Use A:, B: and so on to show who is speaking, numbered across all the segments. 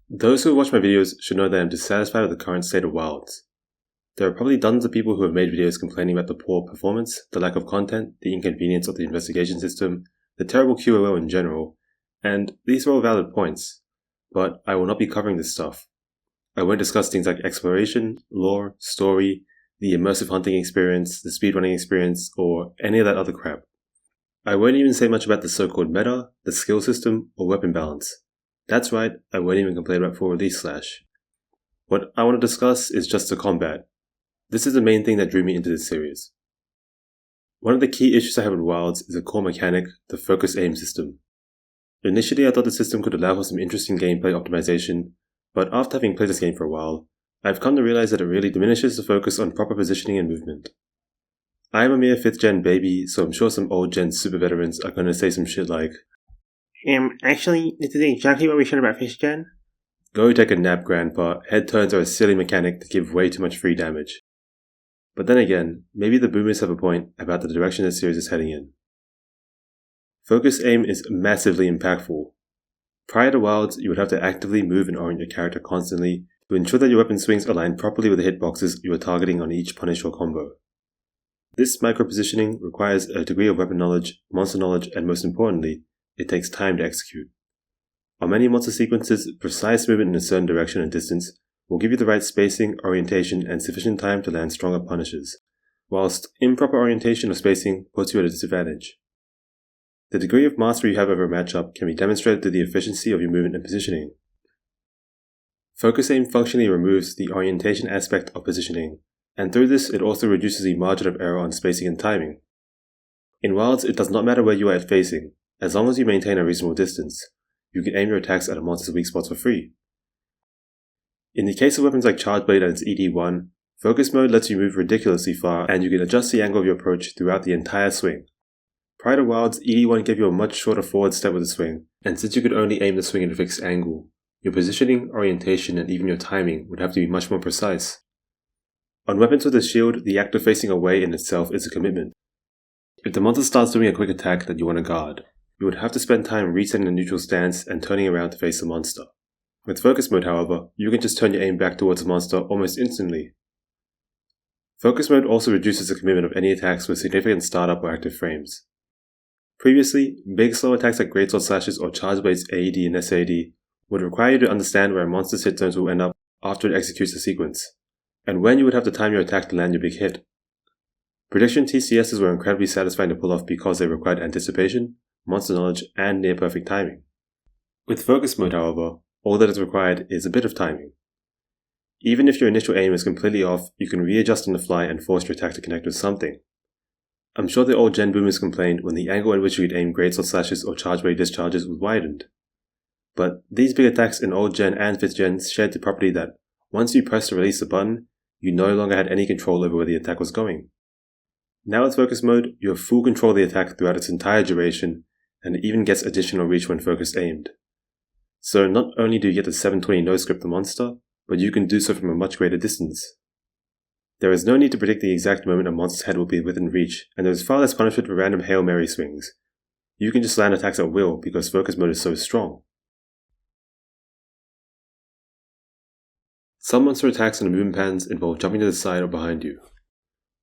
A: Those who watch my videos should know that I'm dissatisfied with the current state of Wilds. There are probably dozens of people who have made videos complaining about the poor performance, the lack of content, the inconvenience of the investigation system, the terrible QoL in general, and these are all valid points. But I will not be covering this stuff. I won't discuss things like exploration, lore, story, the immersive hunting experience, the speedrunning experience, or any of that other crap. I won't even say much about the so-called meta, the skill system, or weapon balance. That's right, I won't even complain about full release slash. What I want to discuss is just the combat. This is the main thing that drew me into this series. One of the key issues I have with Wilds is a core mechanic, the focus aim system. Initially I thought the system could allow for some interesting gameplay optimization, but after having played this game for a while, I've come to realize that it really diminishes the focus on proper positioning and movement. I am a mere 5th gen baby, so I'm sure some old gen super veterans are going to say some shit like,
B: Actually, this is exactly what we said about 5th gen.
A: Go take a nap, grandpa, head turns are a silly mechanic that give way too much free damage. But then again, maybe the boomers have a point about the direction this series is heading in. Focus aim is massively impactful. Prior to Wilds, you would have to actively move and orient your character constantly to ensure that your weapon swings align properly with the hitboxes you are targeting on each punish or combo. This micro-positioning requires a degree of weapon knowledge, monster knowledge, and most importantly, it takes time to execute. On many monster sequences, precise movement in a certain direction and distance will give you the right spacing, orientation, and sufficient time to land stronger punishes, whilst improper orientation or spacing puts you at a disadvantage. The degree of mastery you have over a matchup can be demonstrated through the efficiency of your movement and positioning. Focus aim functionally removes the orientation aspect of positioning, and through this it also reduces the margin of error on spacing and timing. In Wilds, it does not matter where you are at facing, as long as you maintain a reasonable distance, you can aim your attacks at a monster's weak spots for free. In the case of weapons like Charge Blade and its ED1, Focus Mode lets you move ridiculously far and you can adjust the angle of your approach throughout the entire swing. Prior to Wilds, ED1 gave you a much shorter forward step with the swing, and since you could only aim the swing at a fixed angle, your positioning, orientation, and even your timing would have to be much more precise. On weapons with a shield, the act of facing away in itself is a commitment. If the monster starts doing a quick attack that you want to guard, you would have to spend time resetting the neutral stance and turning around to face the monster. With Focus Mode, however, you can just turn your aim back towards the monster almost instantly. Focus Mode also reduces the commitment of any attacks with significant startup or active frames. Previously, big slow attacks like Greatsword Slashes or Charge Blade's AED and SAD would require you to understand where a monster's hit zones will end up after it executes the sequence, and when you would have to time your attack to land your big hit. Prediction TCSs were incredibly satisfying to pull off because they required anticipation, monster knowledge, and near-perfect timing. With Focus Mode, however, all that is required is a bit of timing. Even if your initial aim is completely off, you can readjust on the fly and force your attack to connect with something. I'm sure the old gen boomers complained when the angle at which you could aim Greatsword Slashes or Charge Blade discharges was widened. But these big attacks in old gen and 5th gen shared the property that once you pressed to release the button, you no longer had any control over where the attack was going. Now with Focus Mode, you have full control of the attack throughout its entire duration, and it even gets additional reach when focused aimed. So not only do you get the 720 no-script the monster, but you can do so from a much greater distance. There is no need to predict the exact moment a monster's head will be within reach, and there is far less punishment for random Hail Mary swings. You can just land attacks at will because Focus Mode is so strong. Some monster attacks and movement patterns involve jumping to the side or behind you.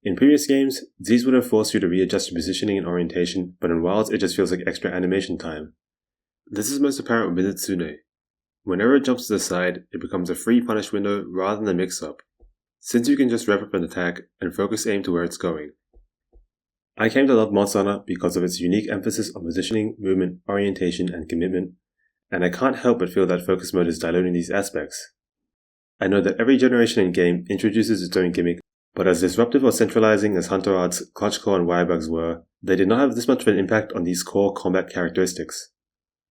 A: In previous games, these would have forced you to readjust your positioning and orientation, but in Wilds it just feels like extra animation time. This is most apparent with Mizitsune. Whenever it jumps to the side, it becomes a free punish window rather than a mix-up, since you can just rev up an attack and focus aim to where it's going. I came to love Monster Hunter because of its unique emphasis on positioning, movement, orientation, and commitment, and I can't help but feel that Focus Mode is diluting these aspects. I know that every generation in game introduces its own gimmick, but as disruptive or centralizing as Hunter Arts, Clutch Claw, and Wirebugs were, they did not have this much of an impact on these core combat characteristics.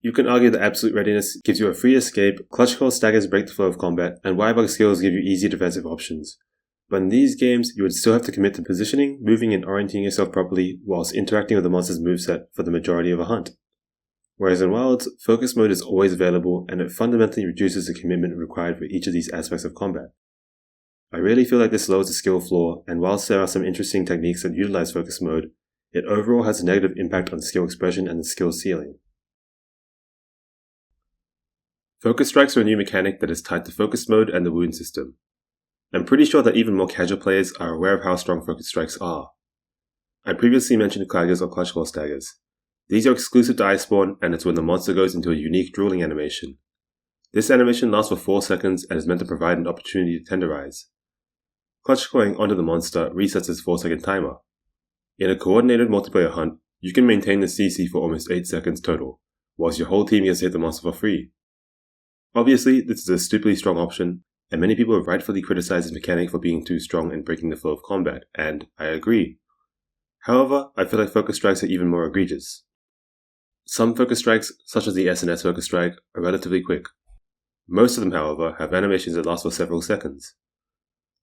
A: You can argue that Absolute Readiness gives you a free escape, Clutch Claw staggers break the flow of combat, and Wirebug skills give you easy defensive options. But in these games, you would still have to commit to positioning, moving, and orienting yourself properly whilst interacting with the monster's moveset for the majority of a hunt. Whereas in Wilds, Focus Mode is always available and it fundamentally reduces the commitment required for each of these aspects of combat. I really feel like this lowers the skill floor, and whilst there are some interesting techniques that utilize Focus Mode, it overall has a negative impact on skill expression and the skill ceiling. Focus strikes are a new mechanic that is tied to focus mode and the wound system. I'm pretty sure that even more casual players are aware of how strong focus strikes are. I previously mentioned Claggers or Clutch Claw Staggers. These are exclusive to Iceborne, and it's when the monster goes into a unique drooling animation. This animation lasts for 4 seconds and is meant to provide an opportunity to tenderize. Clutch clawing onto the monster resets its 4-second timer. In a coordinated multiplayer hunt, you can maintain the CC for almost 8 seconds total, whilst your whole team gets to hit the monster for free. Obviously, this is a stupidly strong option, and many people have rightfully criticized this mechanic for being too strong and breaking the flow of combat, and I agree. However, I feel like focus strikes are even more egregious. Some focus strikes, such as the SNS focus strike, are relatively quick. Most of them, however, have animations that last for several seconds.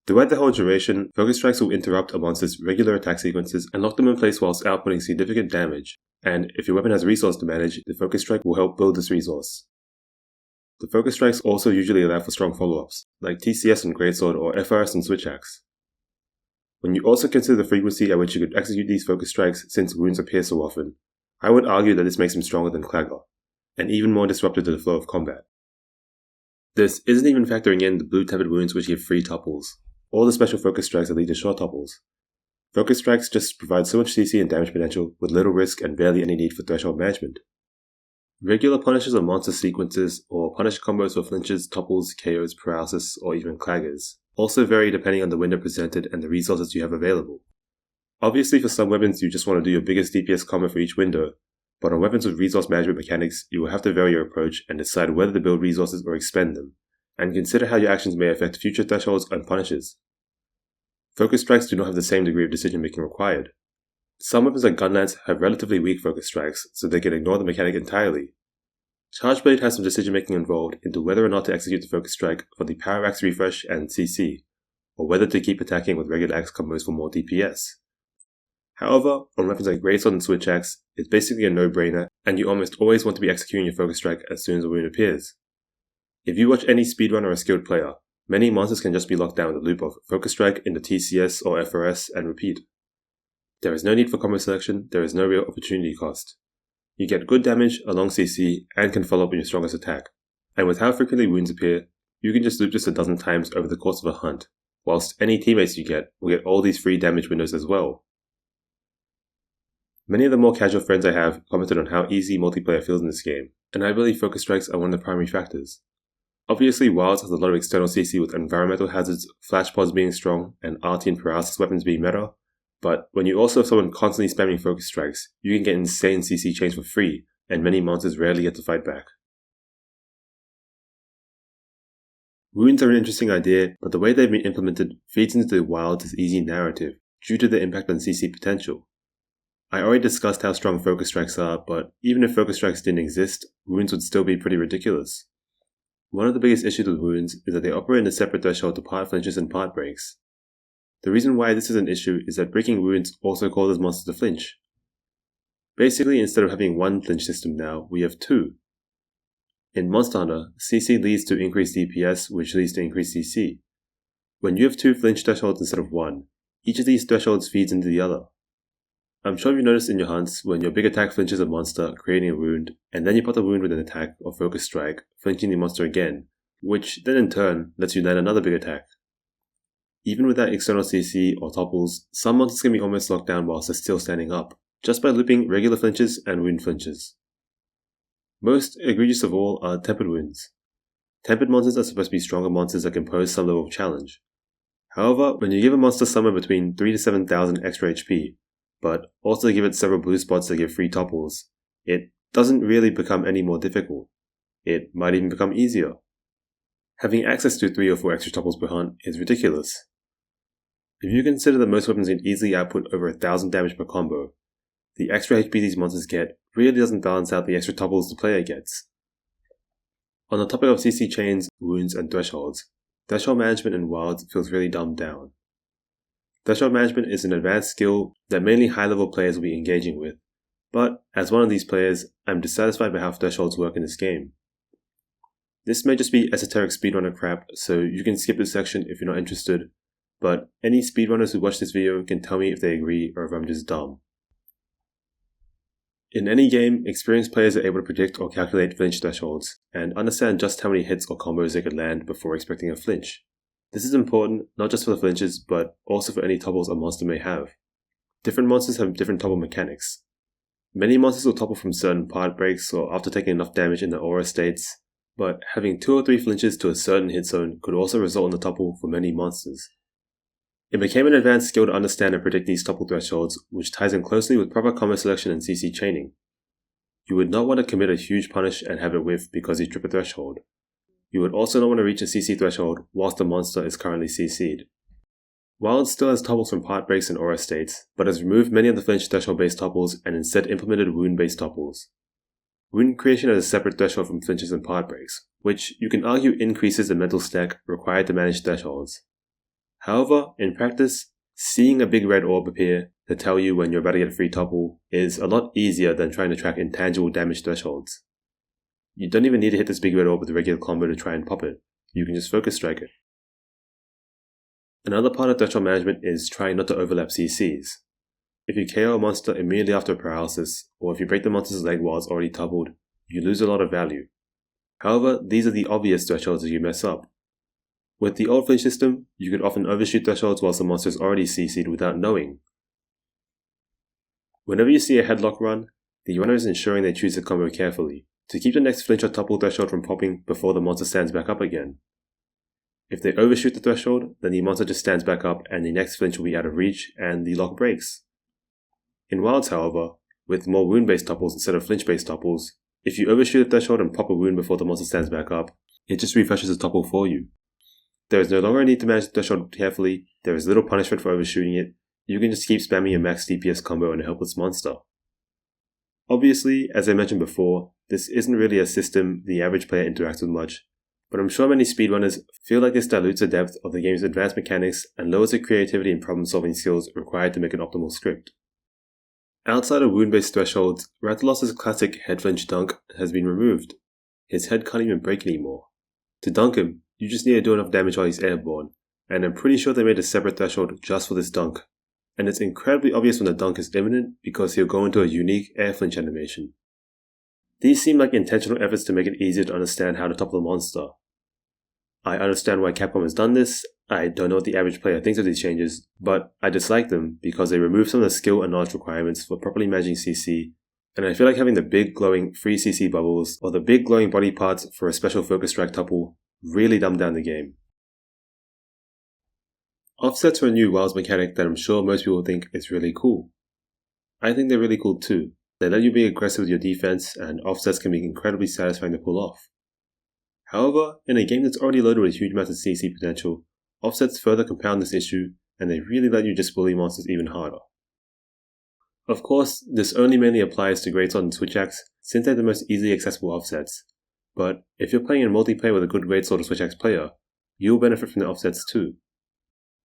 A: Throughout the whole duration, focus strikes will interrupt a monster's regular attack sequences and lock them in place whilst outputting significant damage, and if your weapon has a resource to manage, the focus strike will help build this resource. The focus strikes also usually allow for strong follow-ups, like TCS on Greatsword or FRS on Switch Axe. When you also consider the frequency at which you could execute these focus strikes since wounds appear so often, I would argue that this makes him stronger than Clagger, and even more disruptive to the flow of combat. This isn't even factoring in the blue tempered wounds which give free topples, or the special focus strikes that lead to short topples. Focus strikes just provide so much CC and damage potential with little risk and barely any need for threshold management. Regular punishes on monster sequences, or punish combos for flinches, topples, KOs, paralysis, or even claggers, also vary depending on the window presented and the resources you have available. Obviously for some weapons you just want to do your biggest DPS combo for each window, but on weapons with resource management mechanics you will have to vary your approach and decide whether to build resources or expend them, and consider how your actions may affect future thresholds and punishes. Focus strikes do not have the same degree of decision making required. Some weapons like Gunlance have relatively weak focus strikes, so they can ignore the mechanic entirely. Chargeblade has some decision making involved into whether or not to execute the focus strike for the power axe refresh and CC, or whether to keep attacking with regular axe combos for more DPS. However, on weapons like Greatsword and Switch Axe, it's basically a no-brainer, and you almost always want to be executing your focus strike as soon as a wound appears. If you watch any speedrunner or skilled player, many monsters can just be locked down with a loop of focus strike into TCS or FRS and repeat. There is no need for combo selection, there is no real opportunity cost. You get good damage, a long CC, and can follow up with your strongest attack. And with how frequently wounds appear, you can just loop this a dozen times over the course of a hunt, whilst any teammates you get will get all these free damage windows as well. Many of the more casual friends I have commented on how easy multiplayer feels in this game, and I believe focus strikes are one of the primary factors. Obviously, Wilds has a lot of external CC with environmental hazards, flash pods being strong, and RT and paralysis weapons being meta, but when you also have someone constantly spamming focus strikes, you can get insane CC chains for free, and many monsters rarely get to fight back. Wounds are an interesting idea, but the way they've been implemented feeds into the Wilds' easy narrative, due to the impact on CC potential. I already discussed how strong focus strikes are, but even if focus strikes didn't exist, wounds would still be pretty ridiculous. One of the biggest issues with wounds is that they operate in a separate threshold to part flinches and part breaks. The reason why this is an issue is that breaking wounds also causes monsters to flinch. Basically, instead of having one flinch system now, we have two. In Monster Hunter, CC leads to increased DPS, which leads to increased CC. When you have two flinch thresholds instead of one, each of these thresholds feeds into the other. I'm sure you've noticed in your hunts when your big attack flinches a monster, creating a wound, and then you put the wound with an attack or focus strike, flinching the monster again, which then in turn lets you land another big attack. Even without external CC or topples, some monsters can be almost locked down whilst they're still standing up, just by looping regular flinches and wound flinches. Most egregious of all are tempered wounds. Tempered monsters are supposed to be stronger monsters that can pose some level of challenge. However, when you give a monster somewhere between 3 to 7,000 extra HP, but also give it several blue spots that give free topples, it doesn't really become any more difficult. It might even become easier. Having access to 3 or 4 extra topples per hunt is ridiculous. If you consider that most weapons can easily output over 1,000 damage per combo, the extra HP these monsters get really doesn't balance out the extra topples the player gets. On the topic of CC chains, wounds, and thresholds, threshold management in Wilds feels really dumbed down. Threshold management is an advanced skill that mainly high-level players will be engaging with, but as one of these players, I'm dissatisfied by how thresholds work in this game. This may just be esoteric speedrunner crap, so you can skip this section if you're not interested, but any speedrunners who watch this video can tell me if they agree or if I'm just dumb. In any game, experienced players are able to predict or calculate flinch thresholds, and understand just how many hits or combos they could land before expecting a flinch. This is important not just for the flinches, but also for any topples a monster may have. Different monsters have different topple mechanics. Many monsters will topple from certain part breaks or after taking enough damage in the aura states, but having 2 or 3 flinches to a certain hit zone could also result in the topple for many monsters. It became an advanced skill to understand and predict these topple thresholds, which ties in closely with proper combo selection and CC chaining. You would not want to commit a huge punish and have it whiff because you trip a threshold. You would also not want to reach a CC threshold whilst the monster is currently CC'd. Wild still has topples from part breaks and aura states, but has removed many of the flinch threshold based topples and instead implemented wound based topples. Wound creation has a separate threshold from flinches and part breaks, which you can argue increases the mental stack required to manage thresholds. However, in practice, seeing a big red orb appear to tell you when you're about to get a free topple is a lot easier than trying to track intangible damage thresholds. You don't even need to hit this big red orb with a regular combo to try and pop it. You can just focus strike it. Another part of threshold management is trying not to overlap CCs. If you KO a monster immediately after a paralysis, or if you break the monster's leg while it's already toppled, you lose a lot of value. However, these are the obvious thresholds that you mess up. With the old flinch system, you could often overshoot thresholds whilst the monster is already CC'd without knowing. Whenever you see a headlock run, the runner is ensuring they choose the combo carefully, to keep the next flinch or topple threshold from popping before the monster stands back up again. If they overshoot the threshold, then the monster just stands back up and the next flinch will be out of reach and the lock breaks. In Wilds, however, with more wound-based topples instead of flinch-based topples, if you overshoot the threshold and pop a wound before the monster stands back up, it just refreshes the topple for you. There is no longer a need to manage the threshold carefully, there is little punishment for overshooting it, you can just keep spamming your max DPS combo on a helpless monster. Obviously, as I mentioned before, this isn't really a system the average player interacts with much, but I'm sure many speedrunners feel like this dilutes the depth of the game's advanced mechanics and lowers the creativity and problem-solving skills required to make an optimal script. Outside of wound-based thresholds, Rathalos' classic head flinch dunk has been removed. His head can't even break anymore. To dunk him, you just need to do enough damage while he's airborne, and I'm pretty sure they made a separate threshold just for this dunk. And it's incredibly obvious when the dunk is imminent because he'll go into a unique air flinch animation. These seem like intentional efforts to make it easier to understand how to topple the monster. I understand why Capcom has done this, I don't know what the average player thinks of these changes, but I dislike them because they remove some of the skill and knowledge requirements for properly managing CC, and I feel like having the big glowing free CC bubbles or the big glowing body parts for a special focus strike topple really dumb down the game. Offsets are a new Wilds mechanic that I'm sure most people think is really cool. I think they're really cool too. They let you be aggressive with your defense, and offsets can be incredibly satisfying to pull off. However, in a game that's already loaded with huge amounts of CC potential, offsets further compound this issue, and they really let you just bully monsters even harder. Of course, this only mainly applies to Greatsword and Switch Axe, since they're the most easily accessible offsets, but if you're playing in multiplayer with a good Greatsword or Switch Axe player, you'll benefit from the offsets too.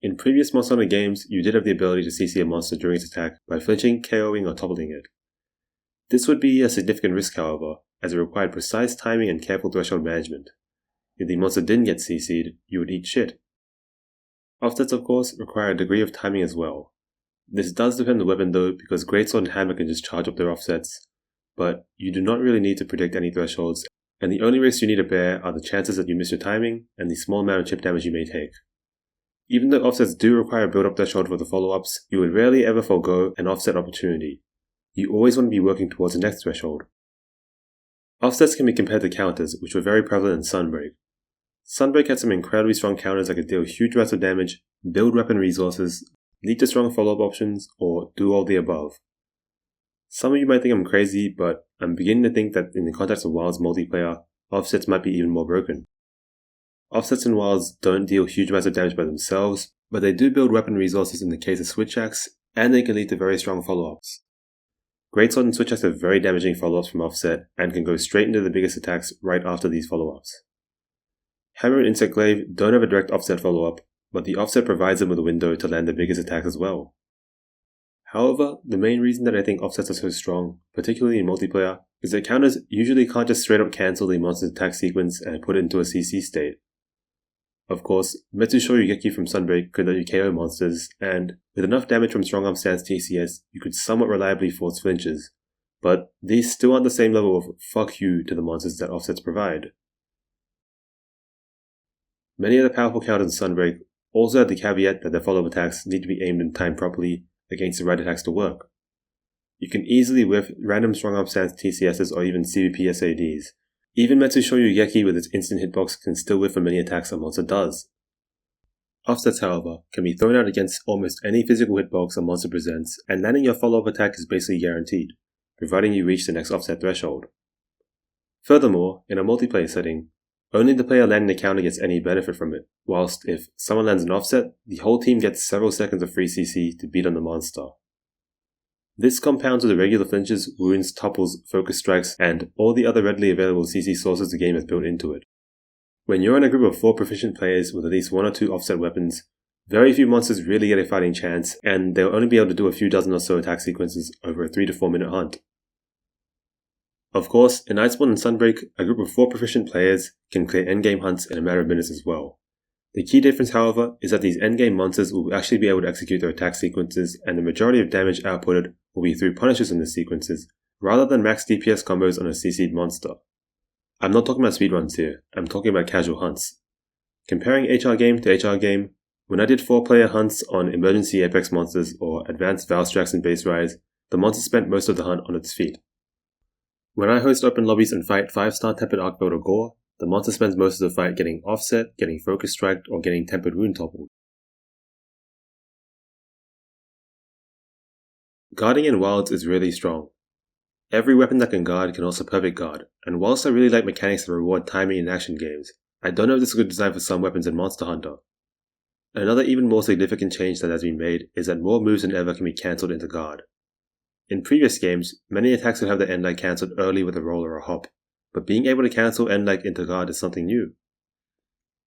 A: In previous Monster Hunter games, you did have the ability to CC a monster during its attack by flinching, KOing, or toppling it. This would be a significant risk, however, as it required precise timing and careful threshold management. If the monster didn't get CC'd, you would eat shit. Offsets, of course, require a degree of timing as well. This does depend on the weapon though, because Greatsword and Hammer can just charge up their offsets, but you do not really need to predict any thresholds, and the only risks you need to bear are the chances that you miss your timing and the small amount of chip damage you may take. Even though offsets do require a build-up threshold for the follow-ups, you would rarely ever forego an offset opportunity. You always want to be working towards the next threshold. Offsets can be compared to counters, which were very prevalent in Sunbreak. Sunbreak had some incredibly strong counters that could deal huge amounts of damage, build weapon resources, lead to strong follow-up options, or do all the above. Some of you might think I'm crazy, but I'm beginning to think that in the context of Wilds multiplayer, offsets might be even more broken. Offsets in Wilds don't deal huge amounts of damage by themselves, but they do build weapon resources in the case of Switch Axe, and they can lead to very strong follow-ups. Greatsword and Switch Axe have very damaging follow-ups from offset, and can go straight into the biggest attacks right after these follow-ups. Hammer and Insect Glaive don't have a direct offset follow-up, but the offset provides them with a window to land the biggest attacks as well. However, the main reason that I think offsets are so strong, particularly in multiplayer, is that counters usually can't just straight up cancel the monster's attack sequence and put it into a CC state. Of course, Metsushou Yugeki from Sunbreak could let you KO monsters, and with enough damage from Strong Arm Stance TCS, you could somewhat reliably force flinches, but these still aren't the same level of fuck you to the monsters that offsets provide. Many of the powerful counters in Sunbreak also have the caveat that their follow-up attacks need to be aimed and timed properly against the right attacks to work. You can easily whiff random strong arm stance TCSs or even CVP SADs. Even Metsushoyu Geki with its instant hitbox can still whiff for many attacks a monster does. Offsets, however, can be thrown out against almost any physical hitbox a monster presents, and landing your follow-up attack is basically guaranteed, providing you reach the next offset threshold. Furthermore, in a multiplayer setting, only the player landing the counter gets any benefit from it, whilst if someone lands an offset, the whole team gets several seconds of free CC to beat on the monster. This compounds with the regular flinches, wounds, topples, focus strikes, and all the other readily available CC sources the game has built into it. When you're in a group of 4 proficient players with at least 1 or 2 offset weapons, very few monsters really get a fighting chance, and they'll only be able to do a few dozen or so attack sequences over a 3 to 4 minute hunt. Of course, in Iceborne and Sunbreak, a group of 4 proficient players can clear endgame hunts in a matter of minutes as well. The key difference, however, is that these endgame monsters will actually be able to execute their attack sequences, and the majority of damage outputted will be through punishes in the sequences, rather than max DPS combos on a CC'd monster. I'm not talking about speedruns here, I'm talking about casual hunts. Comparing HR game to HR game, when I did 4-player hunts on emergency apex monsters or advanced Valstrax and Base Rise, the monster spent most of the hunt on its feet. When I host open lobbies and fight 5-star Tempered Arc Build or Gore, the monster spends most of the fight getting offset, getting focus striked, or getting tempered wound toppled. Guarding in Wilds is really strong. Every weapon that can guard can also perfect guard, and whilst I really like mechanics that reward timing in action games, I don't know if this is a good design for some weapons in Monster Hunter. Another even more significant change that has been made is that more moves than ever can be cancelled into guard. In previous games, many attacks would have their end-like cancelled early with a roll or a hop, but being able to cancel end-like into guard is something new.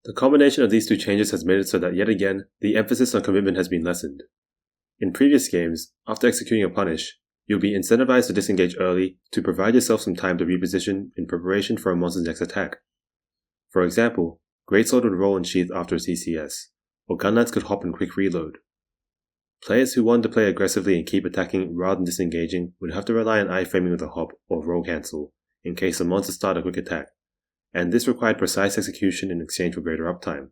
A: The combination of these two changes has made it so that yet again, the emphasis on commitment has been lessened. In previous games, after executing a punish, you'll be incentivized to disengage early to provide yourself some time to reposition in preparation for a monster's next attack. For example, Greatsword would roll and sheath after a CCS, or Gunlance could hop and quick reload. Players who wanted to play aggressively and keep attacking rather than disengaging would have to rely on iframing with a hop or roll cancel, in case a monster started a quick attack, and this required precise execution in exchange for greater uptime.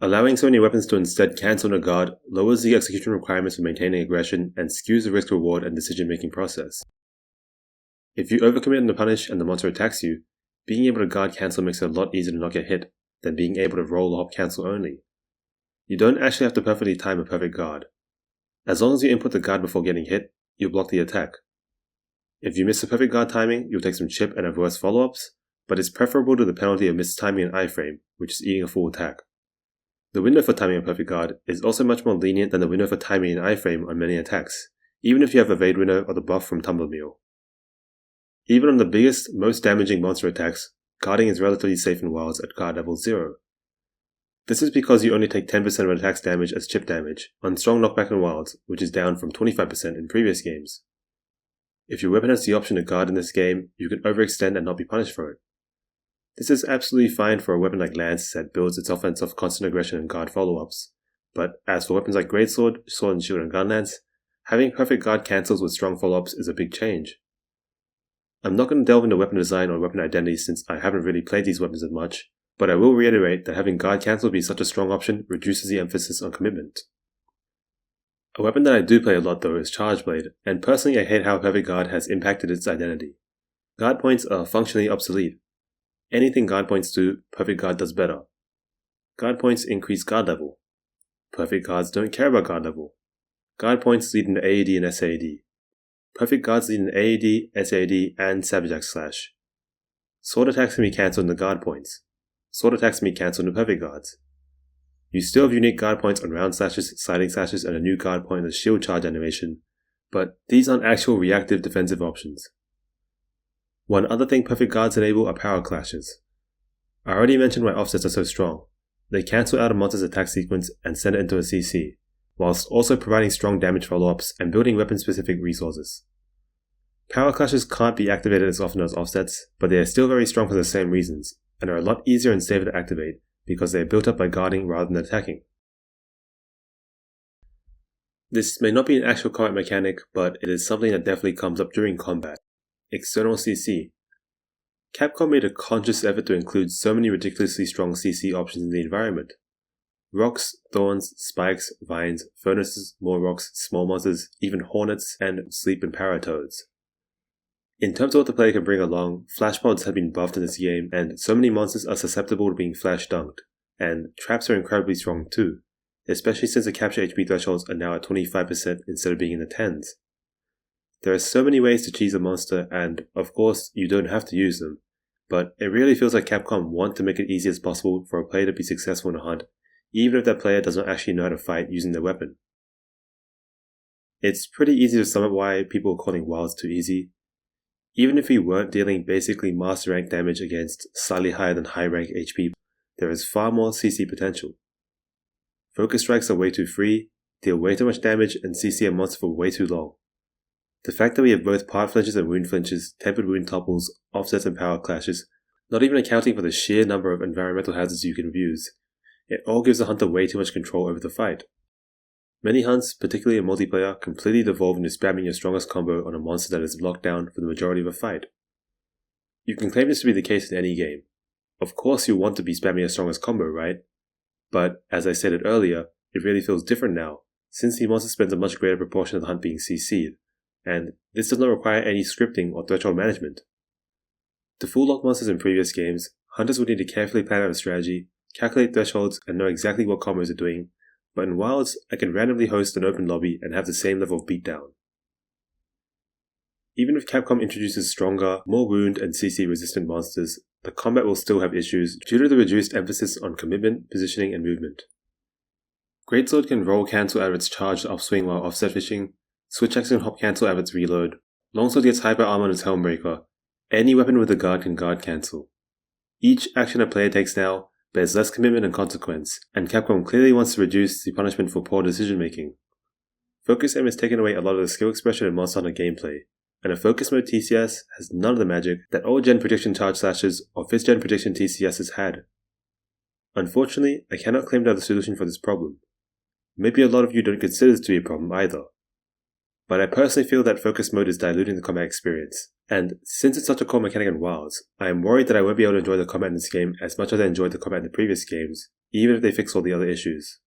A: Allowing so many weapons to instead cancel on a guard lowers the execution requirements for maintaining aggression and skews the risk-reward and decision-making process. If you overcommit on the punish and the monster attacks you, being able to guard cancel makes it a lot easier to not get hit than being able to roll or hop cancel only. You don't actually have to perfectly time a perfect guard. As long as you input the guard before getting hit, you'll block the attack. If you miss the perfect guard timing, you'll take some chip and have worse follow-ups, but it's preferable to the penalty of missed timing an iframe, which is eating a full attack. The window for timing a perfect guard is also much more lenient than the window for timing an iframe on many attacks, even if you have Evade window or the buff from Tumble Meal. Even on the biggest, most damaging monster attacks, guarding is relatively safe in Wilds at guard level 0. This is because you only take 10% of an attack's damage as chip damage on strong knockback in Wilds, which is down from 25% in previous games. If your weapon has the option to guard in this game, you can overextend and not be punished for it. This is absolutely fine for a weapon like Lance that builds its offense off constant aggression and guard follow-ups, but as for weapons like Greatsword, Sword and Shield and Gunlance, having perfect guard cancels with strong follow-ups is a big change. I'm not going to delve into weapon design or weapon identity since I haven't really played these weapons as much, but I will reiterate that having guard cancel be such a strong option reduces the emphasis on commitment. A weapon that I do play a lot though is Charge Blade, and personally I hate how Perfect Guard has impacted its identity. Guard points are functionally obsolete. Anything guard points do, Perfect Guard does better. Guard points increase guard level. Perfect guards don't care about guard level. Guard points lead into AED and SAED. Perfect guards lead into AED, SAED, and Savage Axe Slash. Sword attacks can be cancelled into guard points. Sword attacks can be cancelled into perfect guards. You still have unique guard points on round slashes, sliding slashes, and a new guard point in the shield charge animation, but these aren't actual reactive defensive options. One other thing perfect guards enable are power clashes. I already mentioned why offsets are so strong. They cancel out a monster's attack sequence and send it into a CC, whilst also providing strong damage follow-ups and building weapon-specific resources. Power clashes can't be activated as often as offsets, but they are still very strong for the same reasons, and are a lot easier and safer to activate because they are built up by guarding rather than attacking. This may not be an actual combat mechanic, but it is something that definitely comes up during combat. external CC. Capcom made a conscious effort to include so many ridiculously strong CC options in the environment. Rocks, thorns, spikes, vines, furnaces, more rocks, small monsters, even hornets, and sleep and paratoads. In terms of what the player can bring along, flash pods have been buffed in this game, and so many monsters are susceptible to being flash dunked, and traps are incredibly strong too, especially since the capture HP thresholds are now at 25% instead of being in the 10s. There are so many ways to cheese a monster, and of course, you don't have to use them, but it really feels like Capcom want to make it easy as possible for a player to be successful in a hunt, even if that player doesn't actually know how to fight using their weapon. It's pretty easy to sum up why people are calling Wilds too easy. Even if we weren't dealing basically master rank damage against slightly higher than high rank HP, there is far more CC potential. Focus strikes are way too free, deal way too much damage, and CC a monster for way too long. The fact that we have both part flinches and wound flinches, tempered wound topples, offsets and power clashes, not even accounting for the sheer number of environmental hazards you can abuse, it all gives the hunter way too much control over the fight. Many hunts, particularly in multiplayer, completely devolve into spamming your strongest combo on a monster that is locked down for the majority of a fight. You can claim this to be the case in any game. Of course you want to be spamming your strongest combo, right? But, as I stated earlier, it really feels different now, since the monster spends a much greater proportion of the hunt being CC'd, and this does not require any scripting or threshold management. To full lock monsters in previous games, hunters would need to carefully plan out a strategy, calculate thresholds, and know exactly what combos are doing, but in Wilds, I can randomly host an open lobby and have the same level of beatdown. Even if Capcom introduces stronger, more wound and CC resistant monsters, the combat will still have issues due to the reduced emphasis on commitment, positioning, and movement. Greatsword can roll cancel out of its charged upswing while offset fishing, switch axe can hop cancel out of its reload, longsword gets hyper armor on its helmbreaker, any weapon with a guard can guard cancel. Each action a player takes now bears less commitment and consequence, and Capcom clearly wants to reduce the punishment for poor decision making. Focus M has taken away a lot of the skill expression in Monster Hunter gameplay, and a Focus Mode TCS has none of the magic that old gen prediction charge slashes or 5th gen prediction TCSs had. Unfortunately, I cannot claim to have the solution for this problem. Maybe a lot of you don't consider this to be a problem either. But I personally feel that Focus Mode is diluting the combat experience, and since it's such a core mechanic in Wilds, I am worried that I won't be able to enjoy the combat in this game as much as I enjoyed the combat in the previous games, even if they fix all the other issues.